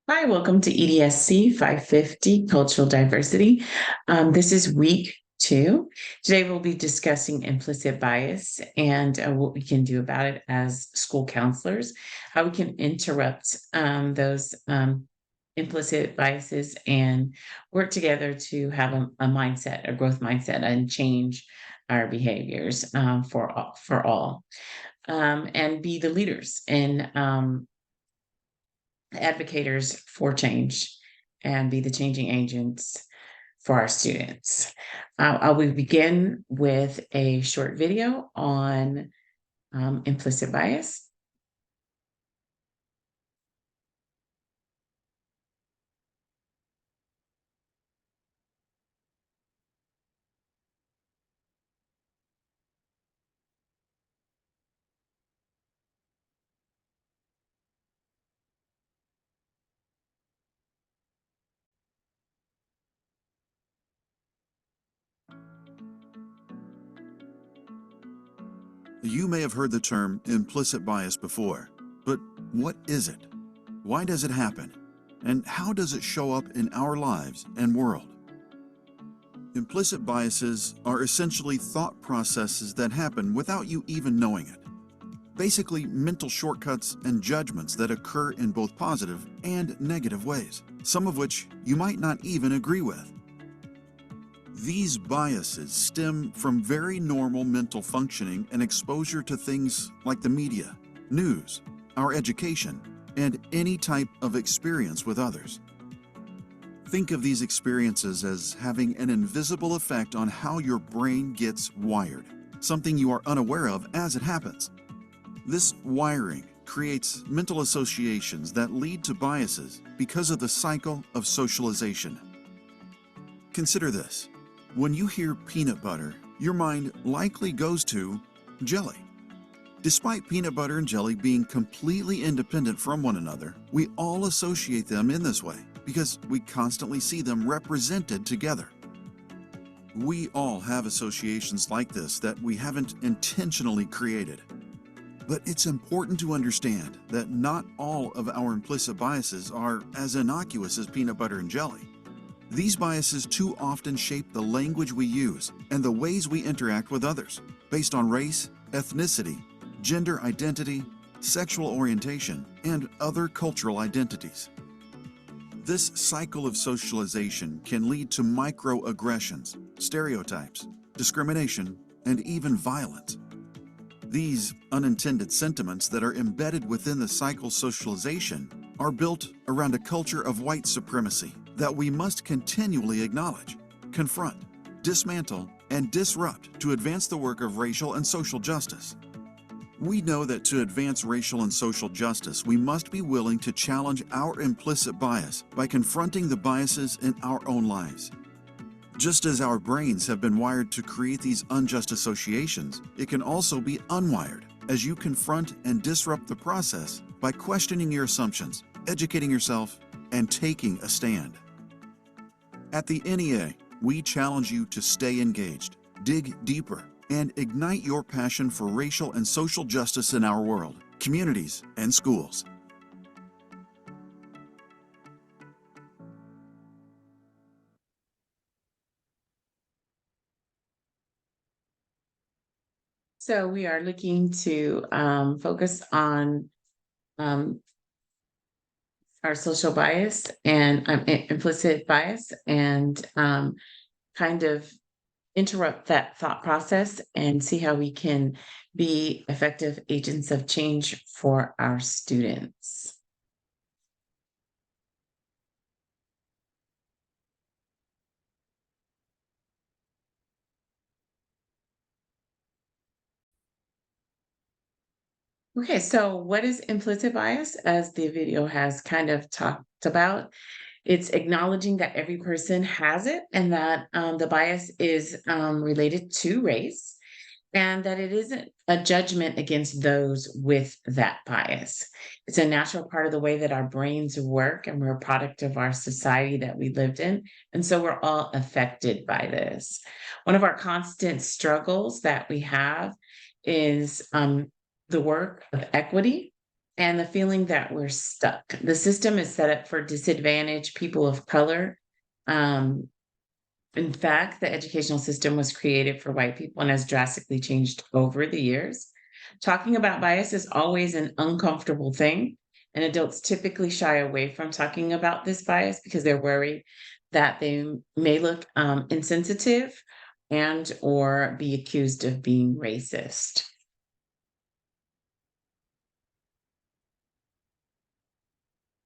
Hi, welcome to EDSC 550 Cultural Diversity. This is week 2. Today we'll be discussing implicit bias and what we can do about it as school counselors, how we can interrupt those implicit biases and work together to have a mindset, a growth mindset, and change our behaviors for all, and be the leaders in advocates for change and be the changing agents for our students. I will begin with a short video on implicit bias. You may have heard the term implicit bias before, but what is it? Why does it happen? And how does it show up in our lives and world? Implicit biases are essentially thought processes that happen without you even knowing it. Basically, mental shortcuts and judgments that occur in both positive and negative ways, some of which you might not even agree with. These biases stem from very normal mental functioning and exposure to things like the media, news, our education, and any type of experience with others. Think of these experiences as having an invisible effect on how your brain gets wired, something you are unaware of as it happens. This wiring creates mental associations that lead to biases because of the cycle of socialization. Consider this. When you hear peanut butter, your mind likely goes to jelly. Despite peanut butter and jelly being completely independent from one another, we all associate them in this way because we constantly see them represented together. We all have associations like this that we haven't intentionally created. But it's important to understand that not all of our implicit biases are as innocuous as peanut butter and jelly. These biases too often shape the language we use and the ways we interact with others, based on race, ethnicity, gender identity, sexual orientation, and other cultural identities. This cycle of socialization can lead to microaggressions, stereotypes, discrimination, and even violence. These unintended sentiments that are embedded within the cycle socialization are built around a culture of white supremacy that we must continually acknowledge, confront, dismantle, and disrupt to advance the work of racial and social justice. We know that to advance racial and social justice, we must be willing to challenge our implicit bias by confronting the biases in our own lives. Just as our brains have been wired to create these unjust associations, it can also be unwired as you confront and disrupt the process by questioning your assumptions, educating yourself, and taking a stand. At the NEA, we challenge you to stay engaged, dig deeper, and ignite your passion for racial and social justice in our world, communities, and schools. So we are looking to focus on our social bias and implicit bias and kind of interrupt that thought process and see how we can be effective agents of change for our students. Okay, so what is implicit bias? As the video has kind of talked about, it's acknowledging that every person has it and that the bias is related to race and that it isn't a judgment against those with that bias. It's a natural part of the way that our brains work, and we're a product of our society that we lived in. And so we're all affected by this. One of our constant struggles that we have is the work of equity and the feeling that we're stuck. The system is set up for disadvantaged people of color. Um, in fact, the educational system was created for white people and has drastically changed over the years. Talking about bias is always an uncomfortable thing, and adults typically shy away from talking about this bias because they're worried that they may look insensitive and or be accused of being racist.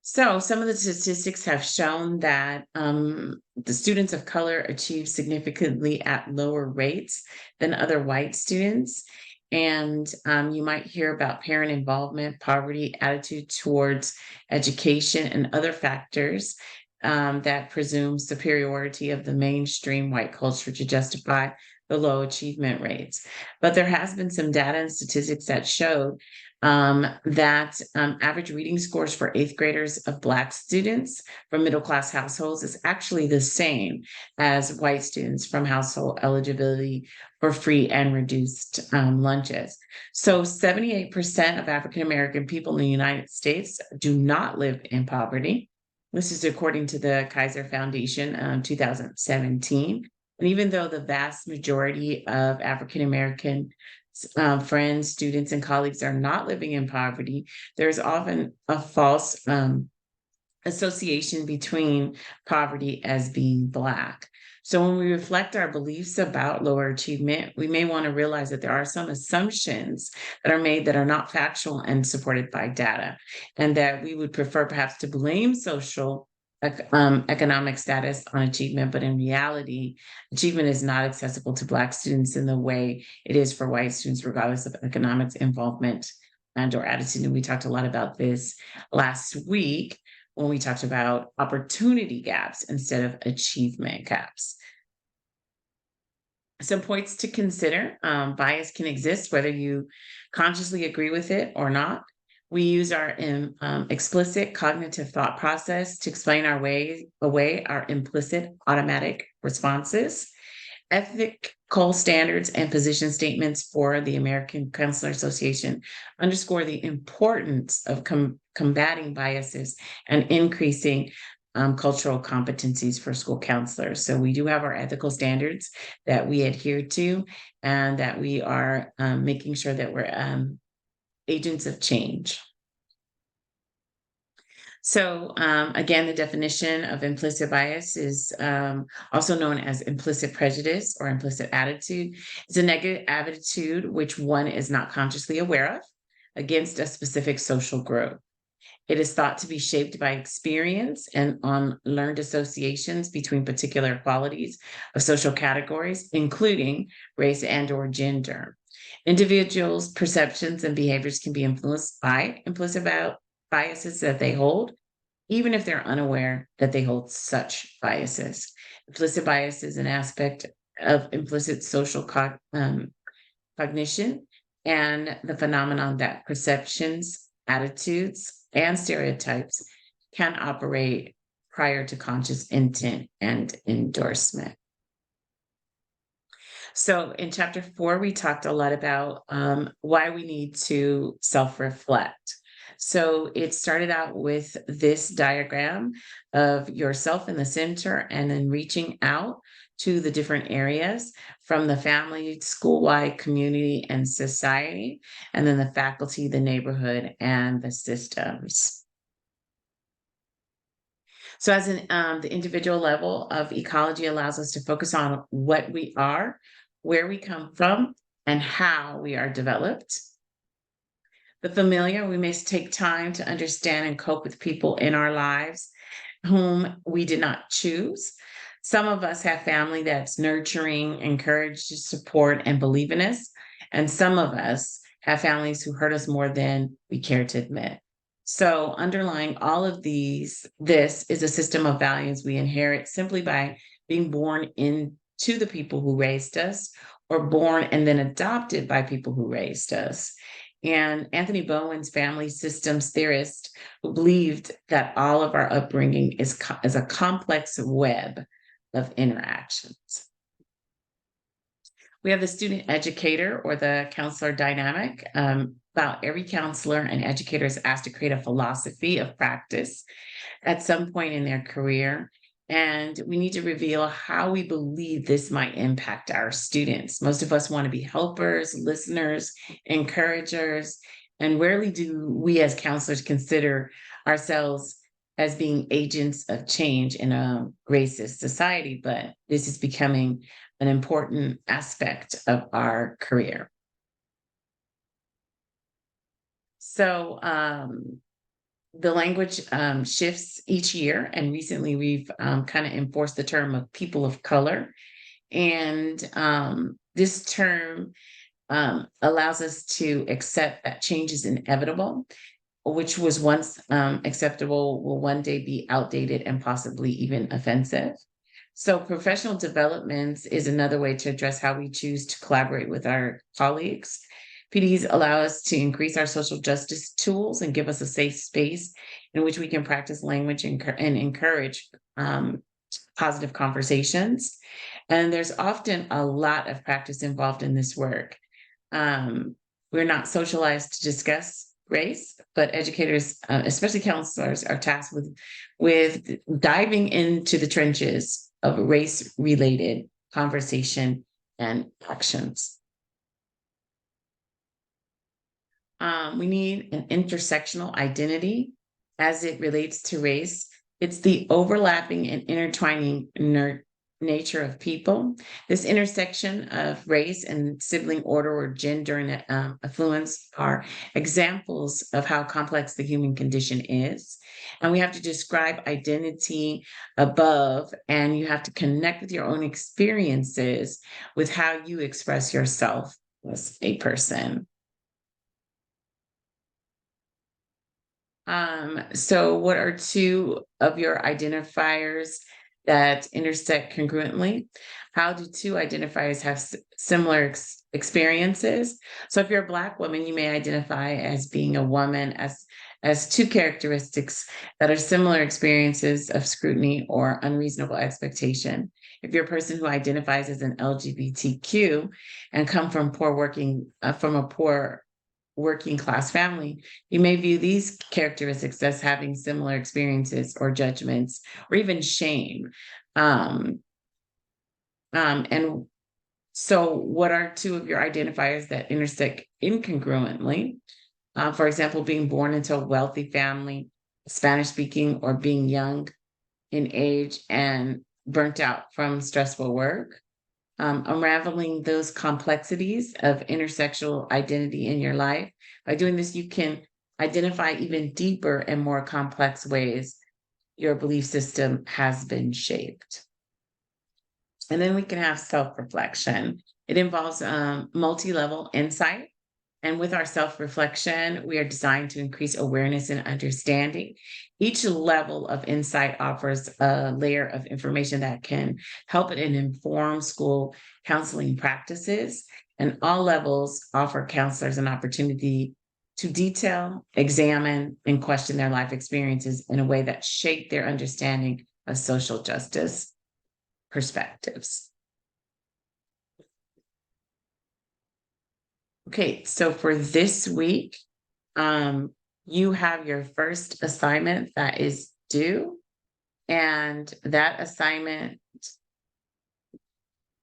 So some of the statistics have shown that the students of color achieve significantly at lower rates than other white students. And you might hear about parent involvement, poverty, attitude towards education, and other factors that presume superiority of the mainstream white culture to justify the low achievement rates. But there has been some data and statistics that showed that average reading scores for eighth graders of Black students from middle class households is actually the same as white students from household eligibility for free and reduced lunches. So 78% of African American people in the United States do not live in poverty. This is according to the Kaiser Foundation, 2017. And even though the vast majority of African American friends, students, and colleagues are not living in poverty, there's often a false association between poverty as being Black. So when we reflect our beliefs about lower achievement, we may want to realize that there are some assumptions that are made that are not factual and supported by data, and that we would prefer perhaps to blame social economic status on achievement, but in reality, achievement is not accessible to Black students in the way it is for white students, regardless of economics involvement and or attitude. And we talked a lot about this last week when we talked about opportunity gaps instead of achievement gaps. Some points to consider. Bias can exist whether you consciously agree with it or not. We use our explicit cognitive thought process to explain away our implicit automatic responses. Ethical standards and position statements for the American Counselor Association underscore the importance of combating biases and increasing cultural competencies for school counselors. So we do have our ethical standards that we adhere to, and that we are making sure that we're agents of change. So again, the definition of implicit bias is also known as implicit prejudice or implicit attitude. It's a negative attitude which one is not consciously aware of against a specific social group. It is thought to be shaped by experience and on learned associations between particular qualities of social categories, including race and or gender. Individuals' perceptions and behaviors can be influenced by implicit biases that they hold, even if they're unaware that they hold such biases. Implicit bias is an aspect of implicit social cognition and the phenomenon that perceptions, attitudes, and stereotypes can operate prior to conscious intent and endorsement. So in chapter 4, we talked a lot about why we need to self-reflect. So it started out with this diagram of yourself in the center and then reaching out to the different areas from the family, school-wide, community, and society, and then the faculty, the neighborhood, and the systems. So as the individual level of ecology allows us to focus on what we are, where we come from, and how we are developed. The familiar, we may take time to understand and cope with people in our lives whom we did not choose. Some of us have family that's nurturing, encouraged, support, and believe in us. And some of us have families who hurt us more than we care to admit. So underlying all of this is a system of values we inherit simply by being born into the people who raised us, or born and then adopted by people who raised us. And Anthony Bowen's family systems theorist, who believed that all of our upbringing is a complex web of interactions. We have the student educator or the counselor dynamic. about every counselor and educator is asked to create a philosophy of practice at some point in their career. And we need to reveal how we believe this might impact our students. Most of us want to be helpers, listeners, encouragers, and rarely do we as counselors consider ourselves as being agents of change in a racist society, but this is becoming an important aspect of our career. So, the language shifts each year, and recently we've kind of enforced the term of people of color. And this term allows us to accept that change is inevitable, which was once acceptable will one day be outdated and possibly even offensive. So, professional development is another way to address how we choose to collaborate with our colleagues. PDs allow us to increase our social justice tools and give us a safe space in which we can practice language and encourage positive conversations. And there's often a lot of practice involved in this work. We're not socialized to discuss race, but educators, especially counselors, are tasked with diving into the trenches of race-related conversation and actions. We need an intersectional identity as it relates to race. It's the overlapping and intertwining nature of people. This intersection of race and sibling order or gender and affluence are examples of how complex the human condition is. And we have to describe identity above, and you have to connect with your own experiences with how you express yourself as a person. So what are two of your identifiers that intersect congruently? How do two identifiers have similar experiences? So if you're a Black woman, you may identify as being a woman as two characteristics that are similar experiences of scrutiny or unreasonable expectation. If you're a person who identifies as an LGBTQ and come from a poor working class family, you may view these characteristics as having similar experiences or judgments or even shame. And so, what are two of your identifiers that intersect incongruently? For example, being born into a wealthy family, Spanish speaking, or being young in age and burnt out from stressful work. Unraveling those complexities of intersectional identity in your life. By doing this, you can identify even deeper and more complex ways your belief system has been shaped. And then we can have self-reflection. It involves multi-level insight. And with our self-reflection, we are designed to increase awareness and understanding. Each level of insight offers a layer of information that can help and inform school counseling practices. And all levels offer counselors an opportunity to detail, examine, and question their life experiences in a way that shape their understanding of social justice perspectives. Okay, so for this week, you have your first assignment that is due, and that assignment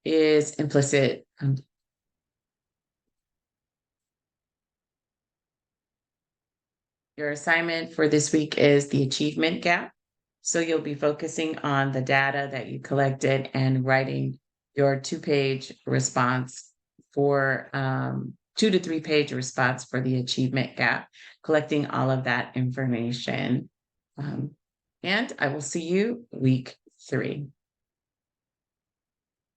is implicit. Your assignment for this week is the achievement gap. So you'll be focusing on the data that you collected and writing your 2-page response for 2 to 3 page response for the achievement gap, collecting all of that information. And I will see you week 3.